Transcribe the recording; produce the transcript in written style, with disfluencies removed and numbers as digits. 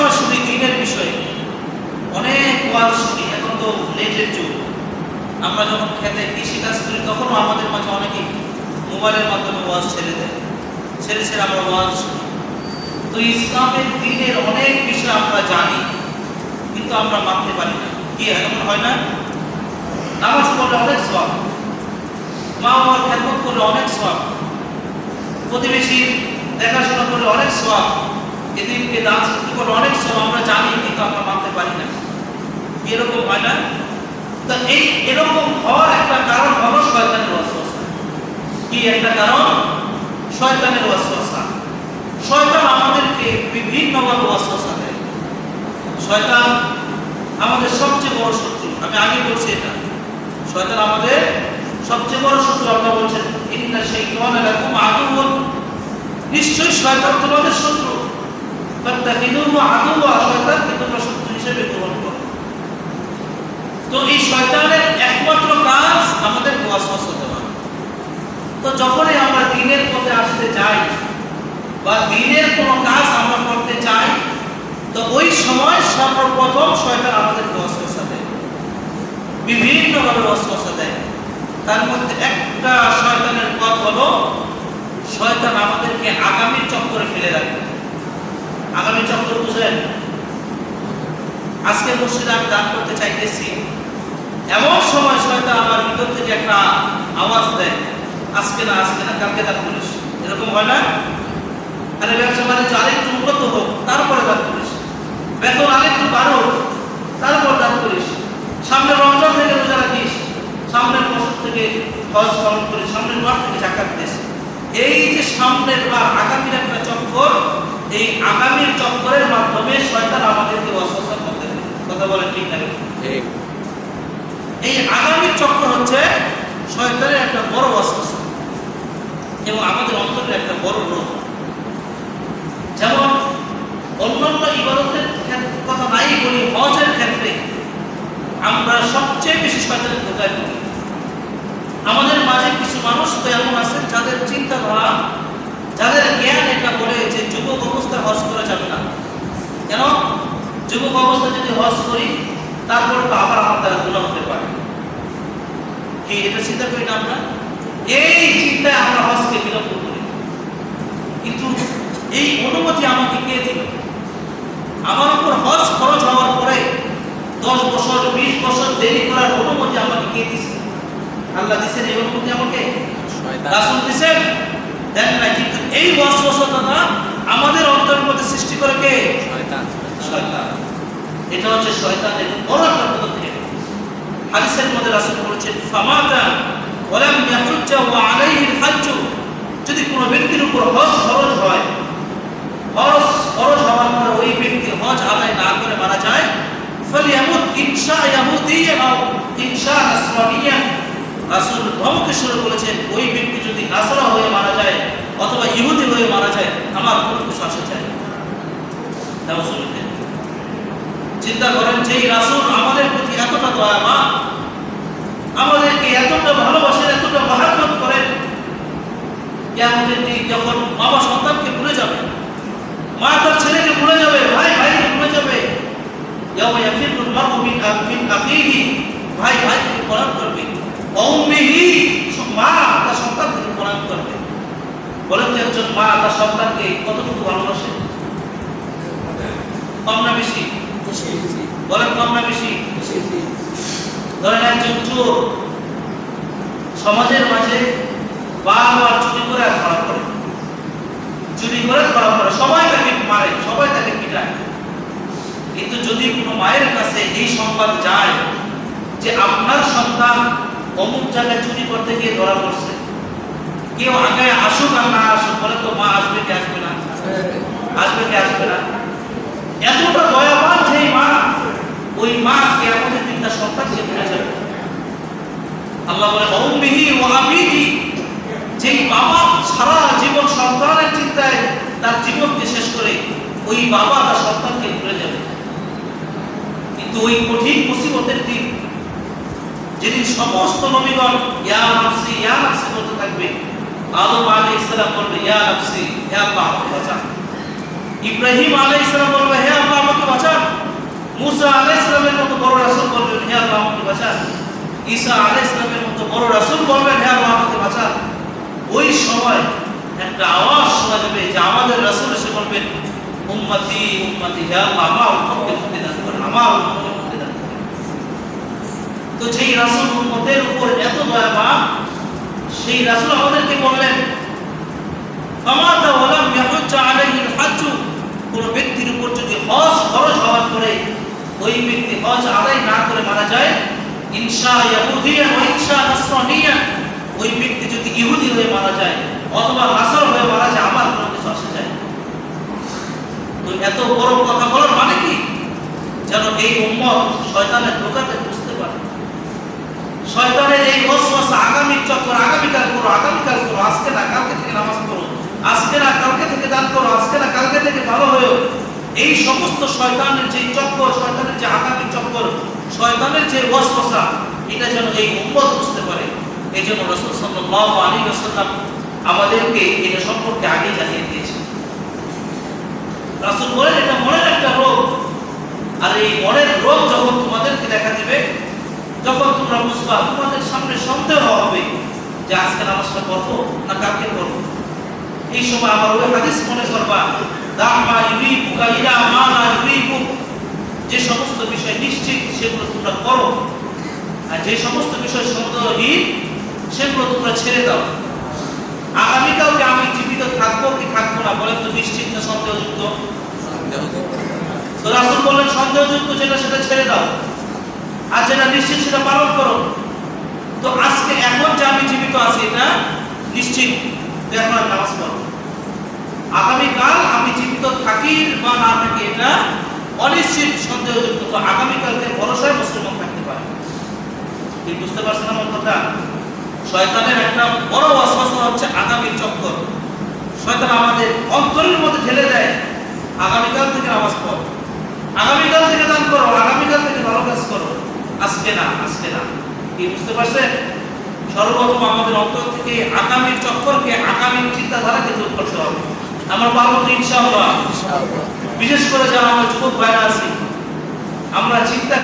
সময় শুনি দিনের বিষয়ে, অনেক ওয়াজ শুনি। এখন তো নেটের যুগ, আমরা যখন খেতে কৃষি কাজ করি তখনও আমাদের মাঝে অনেকেই মোবাইলের মাধ্যমে ওয়াজ ছেড়ে দেয়, ছেড়ে আমরা ওয়াজ শুনি। তো ইসলামের দিনের অনেক বিষয় আমরা জানি, কিন্তু আমরা মানতে পারি না। কি এমন হয় না? নামাজ পড়লে অনেক সওয়াব, মা বাবার খেদমত করলে অনেক সওয়াব, প্রতিবেশীর দেখাশোনা করলে অনেক সওয়াব, এদিনকে দান করলে অনেক সওয়াব, আমরা জানি কিন্তু আমরা মানতে পারি না। এরকম হয় না? তো এই এরকম হওয়ার একটা কারণ হলো শয়তানের ওয়াসওয়াসা। কি একটা কারণ? শয়তানের ওয়াসওয়াসা। শয়তান আমাদেরকে বিভিন্নভাবে ওয়াসওয়াসা দেয়। শয়তান আমাদের সবচেয়ে বড় শত্রু। আমি আগে বলছি এটা, শয়তান আমাদের সবচেয়ে বড় শত্রু। আল্লাহ বলছেন ইন্না শাইতানা লাকুম আদুউন, নিশ্চয়ই শয়তান তোমাদের শত্রু। ফাত্তাখিযুহু আদুওয়া, শয়তানকে তোমরা শত্রু হিসেবে গ্রহণ করো। তো এই শয়তানের একমাত্র কাজ আমাদের ওয়াসওয়াসা দেওয়া। তো যখনই আমরা দ্বীনের পথে আসতে যাই বা দ্বীনের কোনো কাজ আমরা করতে চাই, তো ওই সময় সর্বপ্রথম শয়তান আমাদেরকে ওয়াসওয়াসা দেয়, বিভিন্নভাবে ওয়াসওয়াসা দেয়। তার মধ্যে একটা শয়তানের পথ হলো শয়তান আমাদেরকে আগামীর চক্করে ফেলে রাখে। আগামী চক্কর বুঝেন? আজকে মসজিদে আমি দান করতে চাইতেছি, এমন সময় শয়তান আমার ভিতর থেকে একটা আওয়াজ দেয়, আজকে না কালকে দান করিস। এরকম হয় না? আরে ব্যবসা বাণিজ্য আরেকটু উন্নত হোক, তারপরে দান করিস। বেতন আরেকটু বাড়ো, তারপর দান করিস। সামনে রমজান থেকে রোজা রাখিস, সামনের বছর থেকে হজ পালন করিস, সামনের মাস থেকে জাকাত দিস। এই যে সামনের বা আগামীর একটা চক্কর, এই আগামীর চক্করের মাধ্যমে শয়তান আমাদেরকে ওয়াসওয়াসা করতে দেয়। কথা বলেন ঠিক না? এই আগামীর চক্কর হচ্ছে শয়তানের একটা বড় ওয়াসওয়াসা এবং আমাদের অন্তরের একটা বড় রোগ। যেমন অন্যান্য ইবাদতের কথা নাই বলি, হজের ক্ষেত্রে আমরা সবচেয়ে বেশি শয়তানের ধোঁকায় পড়ি। আমাদের মাঝে কিছু মানুষ তো এমন আছে যাদের চিন্তাধারা, যাদের জ্ঞান এটা বলে যে যুবক অবস্থায় হজ করা যাবে না। কেন? যুবক অবস্থায় যদি হজ করি তারপর তো আবার আমার দ্বারা গুনাহ হতে পারে। কি এটা চিন্তা করি না আমরা? এই চিন্তায় আমরা হজকে বিলম্ব করি। কিন্তু এই অনুমতি আমাকে কে দিল? আমার উপর হজ খরচ হওয়ার পরে 10 বছর 20 বছর দেরি করার অনুমতি আমাকে কে দিয়েছে? আল্লাহ দিয়েছেন এই অনুমতি আমাকে? রাসূল দিয়েছেন? দেন না। কিন্তু এই ওয়াসওয়াসাটা আমাদের অন্তরের মধ্যে সৃষ্টি করে কে? শয়তান। এটা হচ্ছে শয়তানের বড় একটা পদক্ষেপ। হাদিসের মধ্যে রাসূল বলেছেন ফামাতা ওয়ালাম ইয়াহুজ্জা ওয়া আলাইহিল হজ্জ, যদি কোনো ব্যক্তির উপর হজ খরচ হয়, হজ খরচ হওয়ার পর ওই ব্যক্তি হজ আদায় না করে মারা যায়, ফালিয়ামুত ইনশা ইয়াহুদিয়্যান আও ইনশা নাসরানিয়্যান, রাসূল ধমকেশ্বর বলেছেন ওই ব্যক্তি যদি নাসারা হয়ে মারা যায় অথবা ইহুদি হয়ে মারা যায়, আমার কোনো কিছু আসে যায় না। চিন্তা করেন, যেই রাসূল আমাদের প্রতি এতটা দয়াবান, আমাদেরকে এতটা ভালোবাসেন, এতটা মহব্বত করেন, কিয়ামতের দিন যখন বাবা সন্তানকে ভুলে যাবে, মা তার ছেলেকে ভুলে যাবে, ভাই ভাইকে ভুলে যাবে, ইয়াওমা ইয়াফিরুল মারউ মিন আখিহি, ভাই ভাইকে পরাগ করবে, উম্মিহি, মা তার সন্তানকে পরাগ করবে। বলেন তো একজন মা তার সন্তানকে কতটুকু ভালোবাসে? কম না বেশি? বলেন কম না বেশি? ধরেন একজন চোর সমাজের মাঝে বারবার চুরি করে আর ধরা পড়ে, চুরি করে ধরা পড়ে, সবাই তাকে মারে, সবাই তাকে পিটায়। কিন্তু যদি কোনো মায়ের কাছে এই সংবাদ যায় যে আপনার সন্তান অমুক জায়গায় চুরি করতে গিয়ে ধরা পড়ছে, কেউ আগে আসুক আর না আসুক, বলে তো মা আসবে কি আসবে না? আসবে কি আসবে না? এতটা দয়াবান সেই মা, ওই মা কিয়ামতের দিন তার সন্তানকে ভুলে যাবে। আল্লাহ বলে উম্মিহি ওয়া আবিহি, যেই বাবা সারা জীবন সন্তানের চিন্তায় তার জীবনকে শেষ করে, ওই বাবা তার সন্তানকে ভুলে যাবে। কিন্তু ওই কঠিন মুসিবতের দিন, যেদিন সমস্ত নবীগণ ইয়া নাফসি বলতে থাকবে, আদম আলাইহিস সালাম বলবে ইয়া নাফসি, হে আল্লাহ আমাকে বাঁচান। ইব্রাহিম আলাইহিস সালাম বলবে হে আল্লাহ আমাকে ঈসা আলাইহিস সালামের মতো বড় রাসূল বলবেন, হে আল্লাহ আমাকে বাঁচান, ওই সময় একটা আওয়াজ শোনা যাবে যে আমাদের রাসূল এসে বলবেন, উম্মতি উম্মতি, হে আল্লাহ আমার উম্মতকে মুক্তি দান করেন, আমার উম্মতকে মুক্তি দান করেন। তো যেই রাসূল উম্মতের উপর এত দয়াবান, সেই রাসূল আমাদেরকে বললেন, ফামাতা ওয়ালাম ইয়াহুজ্জা আলাইহিল হজ্জ, কোন ব্যক্তির উপর যদি হজ ফরজ হওয়ার পরে ওই ব্যক্তি হজ আদায় না করে মারা যায়, ইনশা ইয়াহুদিয়ান ওয়া ইনশা নাসরানিয়ান, ওই ব্যক্তি যদি ইহুদি হয়ে মারা যায় অথবা নাসার হয়ে মারা যায়, আমার কোনো কিছু আসে যায়। তো এত বড় কথা বলার মানে কি? যেন এই উম্মত শয়তানের ধোঁকাতে বুঝতে পারে, শয়তানের এই ওয়াসওয়াসা, আগামী চক্কর, আগামীকাল করো, আগামীকাল করো, আজকে না কালকে থেকে নামাজ পড়ো, আজকে না কালকে থেকে দান করো, আজকে না কালকে থেকে ভালো হয়েও, এই সমস্ত শয়তানের যে চক্কর, শয়তানের যে আগামী চক্কর, শয়তানের যে ওয়াসওয়াসা, এটা যেন এই উম্মত বুঝতে পারে। এই জন্য রাসূল সাল্লাল্লাহু আলাইহি ওয়াসাল্লাম আমাদেরকে এটা সম্পর্কে আগে জানিয়ে দিয়েছেন। রাসূল বলেন এটা মনের একটা রোগ, আর এই মনের রোগ যখন তোমাদেরকে দেখা দেবে, যখন তোমরা বুঝবা, তোমাদের সামনে সন্দেহ হবে যে আজকে নামাজটা পড়বো না কালকে পড়বো, এই সময় আমার ওই হাদিস মনে করবা, দামা ইউরিবুকা ইলা মা লা ইউরিবুক, যে সমস্ত বিষয় নিশ্চিত সেগুলো তোমরা করো, আর যে সমস্ত বিষয় সন্দেহহীন সেগুলো তোমরা ছেড়ে দাও। আগামীকালকে আমি জীবিত থাকবো কি থাকবো না বলেন তো, নিশ্চিত না সন্দেহযুক্ত? তো রাসূল বললেন সন্দেহযুক্ত যেটা সেটা ছেড়ে দাও, আর যেটা নিশ্চিত সেটা পালন করো। তো আজকে এখন যে আমি জীবিত আছি এটা নিশ্চিত, এখন আমি নামাজ পড়ব। আগামীকাল আমি জীবিত থাকি বা না থাকি এটা অনিশ্চিত, সন্দেহযুক্ত। তো আগামীকালকে ভরসায় মুসলমান থাকতে পারে। তুই বুঝতে পারছেন আমার কথা? শয়তানের একটা বড় ওয়াসওয়াসা হচ্ছে আগামীর চক্কর। শয়তান আমাদের অন্তরের মধ্যে ঢেলে দেয়, আগামীকাল থেকে নামাজ পড়ো, আগামীকাল থেকে দান করো, আগামীকাল থেকে ভালো কাজ করো, আজকে না, আজকে না। কি বুঝতে পারছেন? সর্বপ্রথম আমাদের অন্তর থেকে আগামীর চক্করকে, আগামীর চিন্তাধারাকে দূর করতে হবে। আমরা পারবো তো ইনশাআল্লাহ। বিশেষ করে যারা আমরা যুবক ভাইরা আছি, আমরা চিন্তা